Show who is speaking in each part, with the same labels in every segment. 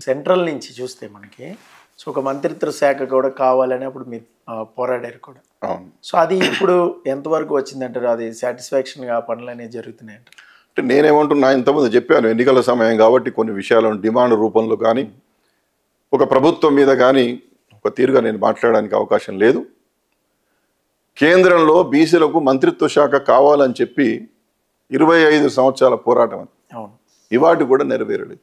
Speaker 1: Central నుంచి చూస్తే మనకి సో ఒక మంత్రిత్వ శాఖ కూడా కావాలని అప్పుడు మీరు పోరాడారు కూడా. సో అది ఇప్పుడు ఎంతవరకు వచ్చిందంటారు? అది సాటిస్ఫాక్షన్గా పనులు అనేవి జరుగుతున్నాయి అంటారు?
Speaker 2: అంటే నేనేమంటున్నా, ఇంతకుముందు చెప్పాను, ఎన్నికల సమయం కాబట్టి కొన్ని విషయాలను డిమాండ్ రూపంలో కానీ ఒక ప్రభుత్వం మీద కానీ ఒక తీరుగా నేను మాట్లాడడానికి అవకాశం లేదు. కేంద్రంలో బీసీలకు మంత్రిత్వ శాఖ కావాలని చెప్పి 25 సంవత్సరాల పోరాటం అది. ఇవాటి కూడా నెరవేరలేదు.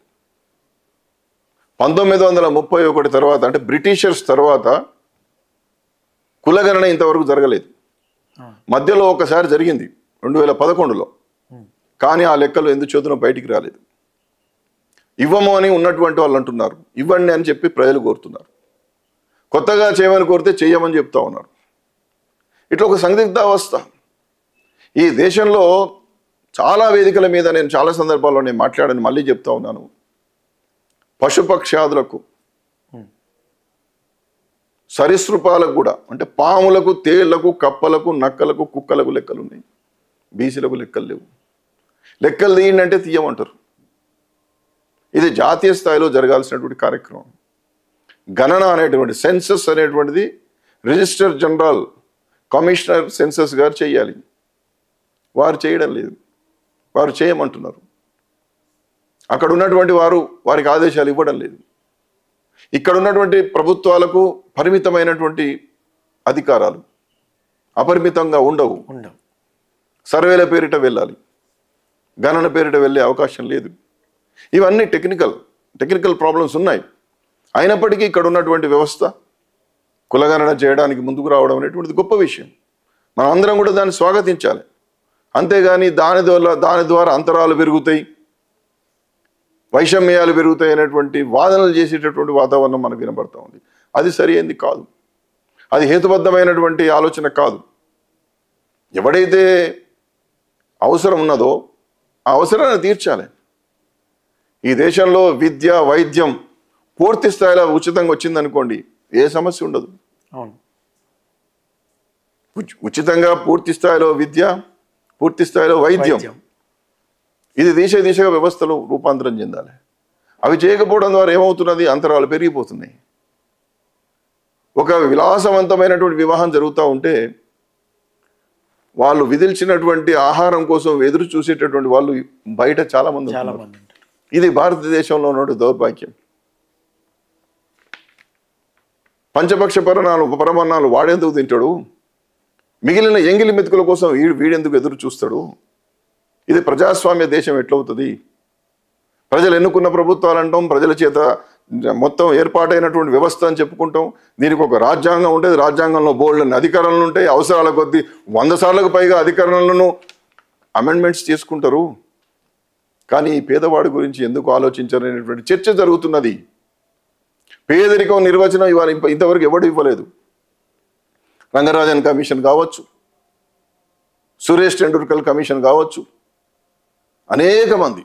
Speaker 2: 1931 తర్వాత అంటే బ్రిటిషర్స్ తర్వాత కులగణన ఇంతవరకు జరగలేదు. మధ్యలో ఒకసారి జరిగింది 2011లో. కానీ ఆ లెక్కలు ఎందుకు చేతున బయటికి రాలేదు. ఇవ్వము అని ఉన్నటువంటి వాళ్ళు అంటున్నారు, ఇవ్వండి అని చెప్పి ప్రజలు కోరుతున్నారు. కొత్తగా చేయమని కోరితే చెయ్యమని చెప్తా ఉన్నారు. ఇట్లా ఒక సందిగ్ధ అవస్థ. ఈ దేశంలో చాలా వేదికల మీద నేను చాలా సందర్భాల్లో నేను మాట్లాడని మళ్ళీ చెప్తా ఉన్నాను. పశుపక్షాదులకు, సరీసృపాలకు కూడా, అంటే పాములకు, తేళ్లకు, కప్పలకు, నక్కలకు, కుక్కలకు లెక్కలు ఉన్నాయి. బీసీలకు లెక్కలు లేవు. లెక్కలు తీయండి తీయమంటారు. ఇది జాతీయ స్థాయిలో జరగాల్సినటువంటి కార్యక్రమం. గణన అనేటువంటి సెన్సస్ అనేటువంటిది రిజిస్టర్ జనరల్ కమిషనర్ సెన్సస్ గారు చేయాలి. వారు చేయడం లేదు, వారు చేయమంటున్నారు. అక్కడ ఉన్నటువంటి వారికి ఆదేశాలు ఇవ్వడం లేదు. ఇక్కడ ఉన్నటువంటి ప్రభుత్వాలకు పరిమితమైనటువంటి అధికారాలు అపరిమితంగా ఉండవు. సర్వేల పేరిట వెళ్ళాలి, గణన పేరిట వెళ్ళే అవకాశం లేదు. ఇవన్నీ టెక్నికల్ ప్రాబ్లమ్స్ ఉన్నాయి. అయినప్పటికీ ఇక్కడ ఉన్నటువంటి వ్యవస్థ కులగణన చేయడానికి ముందుకు రావడం అనేటువంటిది గొప్ప విషయం. మనం అందరం కూడా దాన్ని స్వాగతించాలి. అంతేగాని దాని ద్వారా అంతరాలు పెరుగుతాయి, వైషమ్యాలు పెరుగుతాయి అనేటువంటి వాదనలు చేసేటటువంటి వాతావరణం మనకు వినబడతా ఉంది. అది సరైనది కాదు, అది హేతుబద్ధమైనటువంటి ఆలోచన కాదు. ఎవడైతే అవసరం ఉన్నదో ఆ అవసరాన్ని తీర్చాలి. ఈ దేశంలో విద్య, వైద్యం పూర్తి స్థాయిలో ఉచితంగా వచ్చిందనుకోండి, ఏ సమస్య ఉండదు. ఉచితంగా పూర్తి స్థాయిలో విద్య, పూర్తి స్థాయిలో వైద్యం, ఇది దిశగా వ్యవస్థలో రూపాంతరం చెందాలి. అవి చేయకపోవడం ద్వారా ఏమవుతున్నది? అంతరాలు పెరిగిపోతున్నాయి. ఒక విలాసవంతమైనటువంటి వివాహం జరుగుతూ ఉంటే వాళ్ళు విధిల్చినటువంటి ఆహారం కోసం ఎదురు చూసేటటువంటి వాళ్ళు బయట చాలా మంది. ఇది భారతదేశంలో ఉన్న దౌర్భాగ్యం. పంచపక్ష పరమాన్నాలు వాడేందుకు తింటాడు? మిగిలిన ఎంగిలి మెతుకుల కోసం వీడెందుకు ఎదురు చూస్తాడు? ఇది ప్రజాస్వామ్య దేశం ఎట్లవుతుంది? ప్రజలు ఎన్నుకున్న ప్రభుత్వాలు అంటాం, ప్రజల చేత మొత్తం ఏర్పాటైనటువంటి వ్యవస్థ అని చెప్పుకుంటాం. దీనికి ఒక రాజ్యాంగం ఉంటుంది, రాజ్యాంగంలో బోల్డ్ అధికారాలు ఉంటాయి. అవసరాల కొద్దీ 100 సార్లకు పైగా అధికారాలను అమెండ్మెంట్స్ చేసుకుంటారు. కానీ ఈ పేదవాడి గురించి ఎందుకు ఆలోచించారనేటువంటి చర్చ జరుగుతున్నది. పేదరికం నిర్వచనం ఇవాళ ఇంతవరకు ఎవడు ఇవ్వలేదు. రంగరాజన్ కమిషన్ కావచ్చు, సురేష్ టెండూల్కర్ కమిషన్ కావచ్చు, అనేక మంది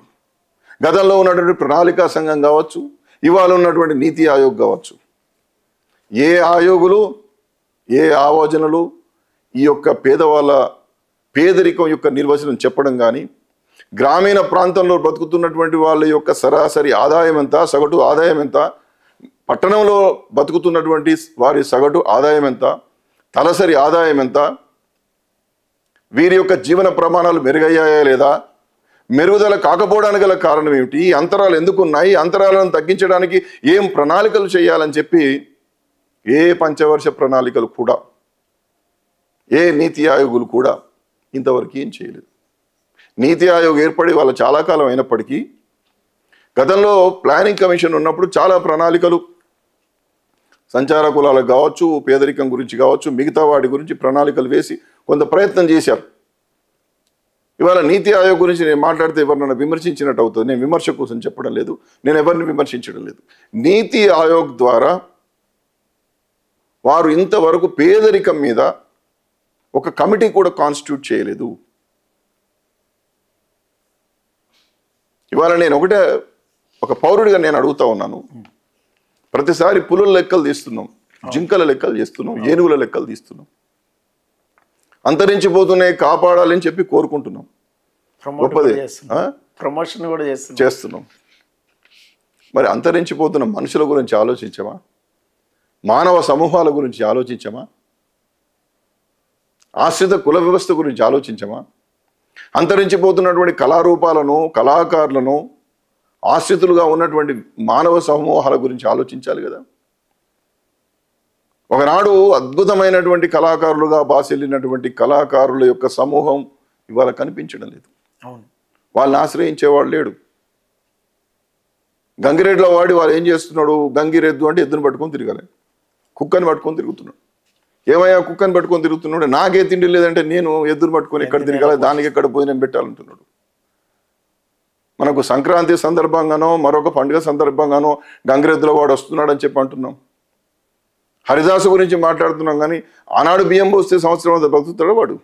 Speaker 2: గతంలో ఉన్నటువంటి ప్రణాళికా సంఘం కావచ్చు, ఇవాళ ఉన్నటువంటి నీతి ఆయోగ్ కావచ్చు, ఏ ఆయోగులు, ఏ ఆలోచనలు ఈ యొక్క పేదవాళ్ళ పేదరికం యొక్క నిర్వచనం చెప్పడం కానీ, గ్రామీణ ప్రాంతంలో బతుకుతున్నటువంటి వాళ్ళ యొక్క సరాసరి ఆదాయం ఎంత, సగటు ఆదాయం ఎంత, పట్టణంలో బతుకుతున్నటువంటి వారి సగటు ఆదాయం ఎంత, తలసరి ఆదాయం ఎంత, వీరి యొక్క జీవన ప్రమాణాలు మెరుగయ్యాయా లేదా, మెరుగుదల కాకపోవడానికి గల కారణం ఏమిటి, ఈ అంతరాలు ఎందుకు ఉన్నాయి, అంతరాలను తగ్గించడానికి ఏం ప్రణాళికలు చేయాలని చెప్పి ఏ పంచవర్ష ప్రణాళికలు కూడా, ఏ నీతి ఆయోగులు కూడా ఇంతవరకు ఏం చేయలేదు. నీతి ఆయోగ్ ఏర్పడి వాళ్ళ చాలా కాలం అయినప్పటికీ గతంలో ప్లానింగ్ కమిషన్ ఉన్నప్పుడు చాలా ప్రణాళికలు సంచార కులాలకు కావచ్చు, పేదరికం గురించి కావచ్చు, మిగతా వాటి గురించి ప్రణాళికలు వేసి కొంత ప్రయత్నం చేశారు. ఇవాళ నీతి ఆయోగ్ గురించి నేను మాట్లాడితే ఎవరినైనా విమర్శించినట్టు అవుతుంది. నేను విమర్శ కోసం చెప్పడం లేదు, నేను ఎవరిని విమర్శించడం లేదు. నీతి ఆయోగ్ ద్వారా వారు ఇంతవరకు పేదరికం మీద ఒక కమిటీ కూడా కాన్స్టిట్యూట్ చేయలేదు. ఇవాళ నేను ఒక పౌరుడిగా నేను అడుగుతా ఉన్నాను. ప్రతిసారి పులుల లెక్కలు తీస్తున్నాం, జింకల లెక్కలు చేస్తున్నాం, ఏనుగుల లెక్కలు తీస్తున్నాం. అంతరించిపోతున్నాయి, కాపాడాలని చెప్పి కోరుకుంటున్నాం. గొప్పదే,
Speaker 1: ప్రమోషన్ కూడా
Speaker 2: చేస్తున్నాం. మరి అంతరించిపోతున్న మనుషుల గురించి ఆలోచించమా? మానవ సమూహాల గురించి ఆలోచించమా? ఆశ్రిత కుల వ్యవస్థ గురించి ఆలోచించమా? అంతరించిపోతున్నటువంటి కళారూపాలను, కళాకారులను, ఆశ్రితులుగా ఉన్నటువంటి మానవ సమూహాల గురించి ఆలోచించాలి కదా. ఒకనాడు అద్భుతమైనటువంటి కళాకారులుగా బాసిల్లినటువంటి కళాకారుల యొక్క సమూహం ఇవాళ కనిపించడం లేదు. వాళ్ళని ఆశ్రయించేవాడు లేడు. గంగిరెడ్ల వాడి వాళ్ళు ఏం చేస్తున్నాడు? గంగిరెద్దు అంటే ఎద్దును పట్టుకొని తిరగాలి, కుక్కని పట్టుకొని తిరుగుతున్నాడు. ఏమయ్యా కుక్కని పట్టుకొని తిరుగుతున్నాడు? నాకే తిండి లేదంటే నేను ఎద్దును పట్టుకొని ఎక్కడ తిరగాలి, దానికి ఎక్కడ భోజనం పెట్టాలంటున్నాడు. మనకు సంక్రాంతి సందర్భంగానో మరొక పండుగ సందర్భంగానో గంగిరెద్దుల వాడు వస్తున్నాడు అని చెప్పి అంటున్నాం. హరిదాసు గురించి మాట్లాడుతున్నాం, కానీ ఆనాడు బియ్యం పోస్తే సంవత్సరం అంతా బతుకుతాడు వాడు.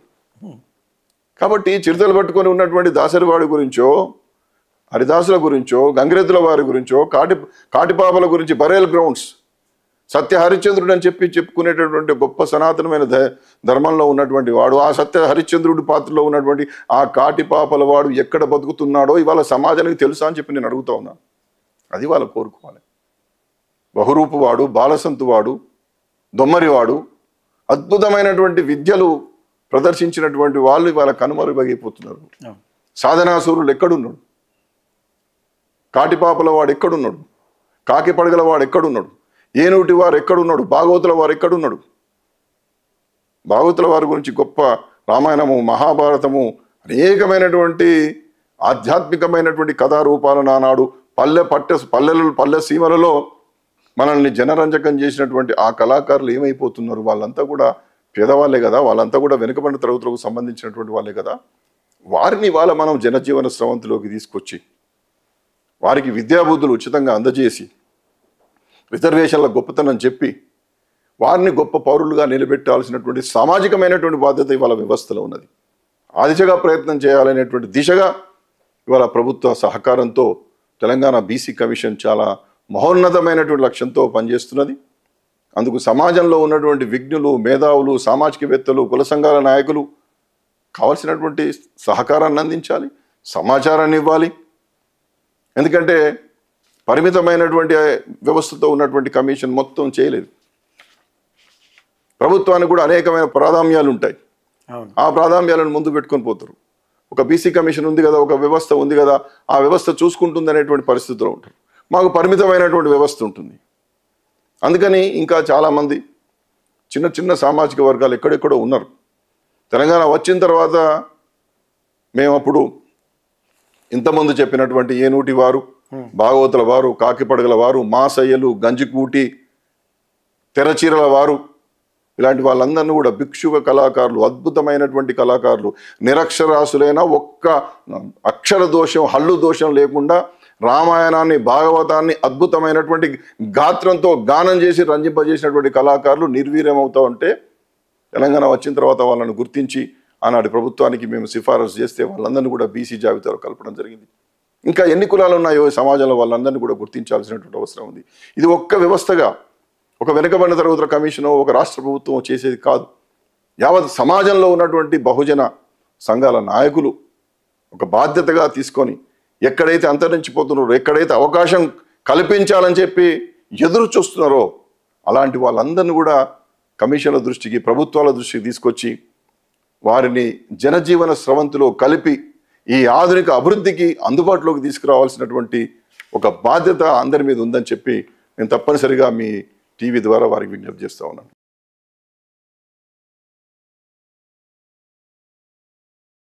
Speaker 2: కాబట్టి చిరుతలు పట్టుకొని ఉన్నటువంటి దాసరివాడి గురించో, హరిదాసుల గురించో, గంగిరెద్దుల వారి గురించో, కాటిపాపల గురించి, బరేల్ గ్రౌండ్స్, సత్య హరిశ్చంద్రుడు అని చెప్పుకునేటటువంటి గొప్ప సనాతనమైన ధర్మంలో ఉన్నటువంటి వాడు, ఆ సత్య హరిశ్చంద్రుడి పాత్రలో ఉన్నటువంటి ఆ కాటిపాపల వాడు ఎక్కడ బతుకుతున్నాడో ఇవాళ సమాజానికి తెలుసా అని చెప్పి నేను అడుగుతా ఉన్నాను. అది వాళ్ళు కోరుకోవాలి. బహురూపు వాడు, బాలసంతు వాడు, దొమ్మరివాడు, అద్భుతమైనటువంటి విద్యలు ప్రదర్శించినటువంటి వాళ్ళు ఇవాళ కనుమరుగైపోతున్నారు. సాధనాసూరులు ఎక్కడున్నాడు? కాటిపాపల వాడు ఎక్కడున్నాడు? కాకి పడగల వాడు ఎక్కడున్నాడు? ఏనూటి వారు ఎక్కడున్నాడు? భాగవతుల వారు ఎక్కడున్నాడు? భాగవతుల వారి గురించి గొప్ప రామాయణము, మహాభారతము, అనేకమైనటువంటి ఆధ్యాత్మికమైనటువంటి కథారూపాలను ఆనాడు పల్లె సీమలలో మనల్ని జనరంజకం చేసినటువంటి ఆ కళాకారులు ఏమైపోతున్నారు? వాళ్ళంతా కూడా పేదవాళ్ళే కదా, వాళ్ళంతా కూడా వెనుకబడిన తరగతులకు సంబంధించినటువంటి వాళ్ళే కదా. వారిని వాళ్ళ మనం జనజీవన స్రవంతిలోకి తీసుకొచ్చి వారికి విద్యాబుద్ధులు ఉచితంగా అందజేసి రిజర్వేషన్ల గొప్పతనం చెప్పి వారిని గొప్ప పౌరులుగా నిలబెట్టాల్సినటువంటి సామాజికమైనటువంటి బాధ్యత ఇవాళ వ్యవస్థలో ఉన్నది. ఆ దిశగా ప్రయత్నం చేయాలనేటువంటి దిశగా ఇవాళ ప్రభుత్వ సహకారంతో తెలంగాణ బీసీ కమిషన్ చాలా మహోన్నతమైనటువంటి లక్ష్యంతో పనిచేస్తున్నది. అందుకు సమాజంలో ఉన్నటువంటి విజ్ఞులు, మేధావులు, సామాజికవేత్తలు, కుల సంఘాల నాయకులు కావాల్సినటువంటి సహకారాన్ని అందించాలి, సమాచారాన్ని ఇవ్వాలి. ఎందుకంటే పరిమితమైనటువంటి వ్యవస్థతో ఉన్నటువంటి కమిషన్ మొత్తం చేయలేదు. ప్రభుత్వానికి కూడా అనేకమైన ప్రాధాన్యాలు ఉంటాయి. ఆ ప్రాధాన్యాలను ముందు పెట్టుకొని పోతారు. ఒక బీసీ కమిషన్ ఉంది కదా, ఒక వ్యవస్థ ఉంది కదా, ఆ వ్యవస్థ చూసుకుంటుంది అనేటువంటి పరిస్థితిలో ఉంటారు. మాకు పరిమితమైనటువంటి వ్యవస్థ ఉంటుంది. అందుకని ఇంకా చాలామంది చిన్న చిన్న సామాజిక వర్గాలు ఎక్కడెక్కడో ఉన్నారు. తెలంగాణ వచ్చిన తర్వాత మేము అప్పుడు ఇంతకుముందు చెప్పినటువంటి ఏనూటి వారు, భాగవతుల వారు, కాకిపడగల వారు, మాసయ్యలు, గంజికూటి, తెరచీరల వారు, ఇలాంటి వాళ్ళందరినీ కూడా భిక్షుక కళాకారులు, అద్భుతమైనటువంటి కళాకారులు, నిరక్షరాసులైన ఒక్క అక్షర దోషం, హల్లు దోషం లేకుండా రామాయణాన్ని, భాగవతాన్ని అద్భుతమైనటువంటి గాత్రంతో గానం చేసి రంజింపజేసినటువంటి కళాకారులు నిర్వీర్యం అవుతూ ఉంటే తెలంగాణ వచ్చిన తర్వాత వాళ్ళని గుర్తించి ఆనాటి ప్రభుత్వానికి మేము సిఫారసు చేస్తే వాళ్ళందరినీ కూడా బీసీ జాబితాలో కలపడం జరిగింది. ఇంకా ఎన్ని కులాలు ఉన్నాయో సమాజంలో వాళ్ళందరినీ కూడా గుర్తించాల్సినటువంటి అవసరం ఉంది. ఇది ఒక్క వ్యవస్థగా, ఒక వెనుకబడిన తరగతుల కమిషను, ఒక రాష్ట్ర ప్రభుత్వం చేసేది కాదు. యావత్ సమాజంలో ఉన్నటువంటి బహుజన సంఘాల నాయకులు ఒక బాధ్యతగా తీసుకొని ఎక్కడైతే అంతరించిపోతున్నారో, ఎక్కడైతే అవకాశం కల్పించాలని చెప్పి ఎదురు చూస్తున్నారో అలాంటి వాళ్ళందరినీ కూడా కమిషన్ల దృష్టికి, ప్రభుత్వాల దృష్టికి తీసుకొచ్చి వారిని జనజీవన స్రవంతిలో కలిపి ఈ ఆధునిక అభివృద్ధికి అందుబాటులోకి తీసుకురావాల్సినటువంటి ఒక బాధ్యత అందరి మీద ఉందని చెప్పి నేను తప్పనిసరిగా మీ టీవీ ద్వారా వారికి విజ్ఞప్తి చేస్తూ ఉన్నాను.